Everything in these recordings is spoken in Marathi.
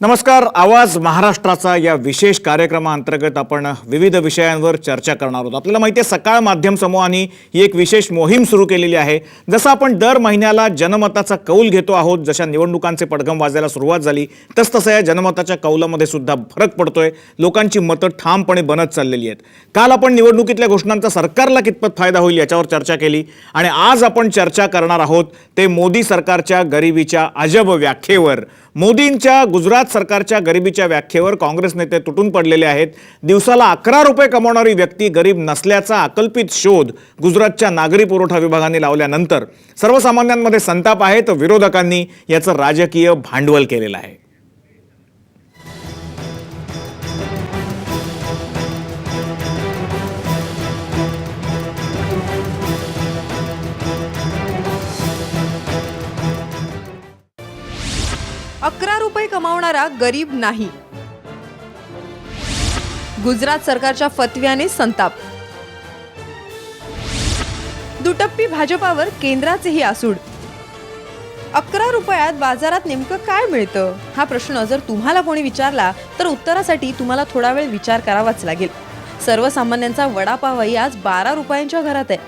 नमस्कार. आवाज महाराष्ट्राचा या विशेष कार्यक्रमाअंतर्गत आपण विविध विषयांवर चर्चा करणार आहोत. आपल्याला माहिती आहे सकाळ माध्यम समूहाने ही एक विशेष मोहीम सुरू केलेली आहे. जसं आपण दर महिन्याला जनमताचा कौल घेतो आहोत, जशा निवडणुकांचे पडघम वाजायला सुरुवात झाली तसतसं या जनमताच्या कौलामध्ये सुद्धा फरक पडतोय. लोकांची मतं ठामपणे बनत चाललेली आहेत. काल आपण निवडणुकीतल्या घोषणांचा सरकारला कितपत फायदा होईल याच्यावर चर्चा केली आणि आज आपण चर्चा करणार आहोत ते मोदी सरकारच्या गरिबीच्या अजब व्याख्येवर. मोदींच्या गुजरात सरकारच्या गरिबीच्या व्याख्येवर काँग्रेस नेते तुटून पडलेले आहेत. दिवसाला 11 रुपये कमावणारी व्यक्ती गरीब नसल्याचा अकल्पित शोध गुजरातच्या नागरी पुरवठा विभागाने लावल्यानंतर सर्वसामान्यांमध्ये संताप आहे, तर विरोधकांनी याचं राजकीय भांडवल केलेलं आहे. ₹11 कमावणारा गरीब नाही. गुजरात सरकारच्या फतव्याने संताप. दुटप्पी भाजपावर केंद्राचेही आसूड. 11 रुपयात बाजारात नेमकं काय मिळतं हा प्रश्न जर तुम्हाला कोणी विचारला तर उत्तरासाठी तुम्हाला थोडा वेळ विचार करावाच लागेल. सर्वसामान्यांचा वडापावही आज 12 रुपयांच्या घरात आहे.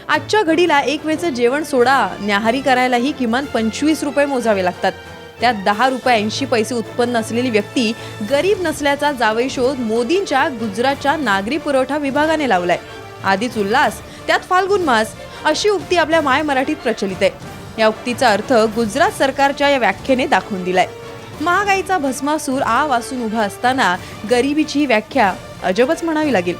आजच्या घडीला एक वेळचं जेवण सोडा, न्याहारी करायलाही किमान 25 रुपये मोजावे लागतात. त्यात 10 रुपये 80 पैसे उत्पन्न असलेली व्यक्ती गरीब नसल्याचा जावई शोध मोदींच्या गुजरातच्या नागरी पुरवठा विभागाने लावलाय. आधीच उल्हास त्यात फाल्गुन मास अशी उक्ती आपल्या माय मराठीत प्रचलित आहे. या उक्तीचा अर्थ गुजरात सरकारच्या या व्याख्येने दाखवून दिलाय. महागाईचा भस्मासूर आ वासून उभा असताना गरिबीची ही व्याख्या अजबच म्हणावी लागेल.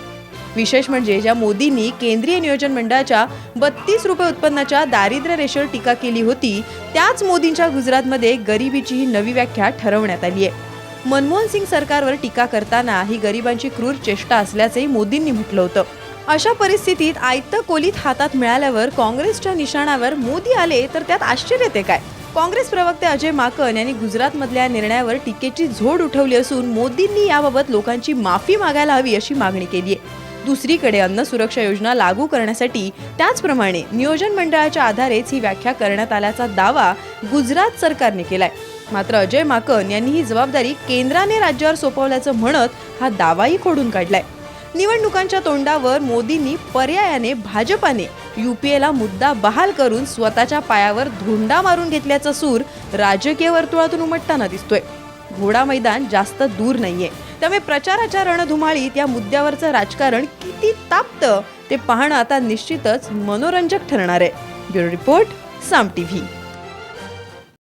विशेष म्हणजे ज्या मोदींनी केंद्रीय नियोजन मंडळाच्या 32 रुपये उत्पन्नाच्या दारिद्र्य रेषेवर टीका केली होती, त्याच मोदींच्या गुजरातमध्ये गरिबीची ही नवी व्याख्या ठरवण्यात आली आहे. मनमोहन सिंग सरकारवर टीका करताना ही गरिबांची क्रूर चेष्टा असल्याचंही मोदींनी म्हटलं होतं. अशा परिस्थितीत आयतं कोलीत हातात मिळाल्यावर काँग्रेसच्या निशाणावर मोदी आले तर त्यात आश्चर्य ते काय? काँग्रेस प्रवक्ते अजय माकन यांनी गुजरातमधल्या निर्णयावर टीकेची झोड उठवली असून मोदींनी याबाबत लोकांची माफी मागायला हवी अशी मागणी केली आहे. दुसरीकडे अन्न सुरक्षा योजना लागू करण्यासाठी त्याचप्रमाणे नियोजन मंडळाच्या आधारेच ही व्याख्या करण्यात आल्याचा दावा गुजरात सरकारने केलाय. मात्र अजय माकन यांनी ही जबाबदारी केंद्राने राज्यावर सोपवल्याचं म्हणत हा दावाही खोडून काढलाय. निवडणुकांच्या तोंडावर मोदींनी पर्यायाने भाजपाने UPAला मुद्दा बहाल करून स्वतःच्या पायावर धोंडा मारून घेतल्याचा सूर राजकीय वर्तुळातून उमटताना दिसतोय. घोडा मैदान जास्त दूर नाहीये, त्यामुळे प्रचाराच्या रणधुमाळीत या मुद्द्यावरचं राजकारण किती तापतं ते पाहणं आता निश्चितच मनोरंजक ठरणार आहे. ब्युरो रिपोर्ट, साम TV.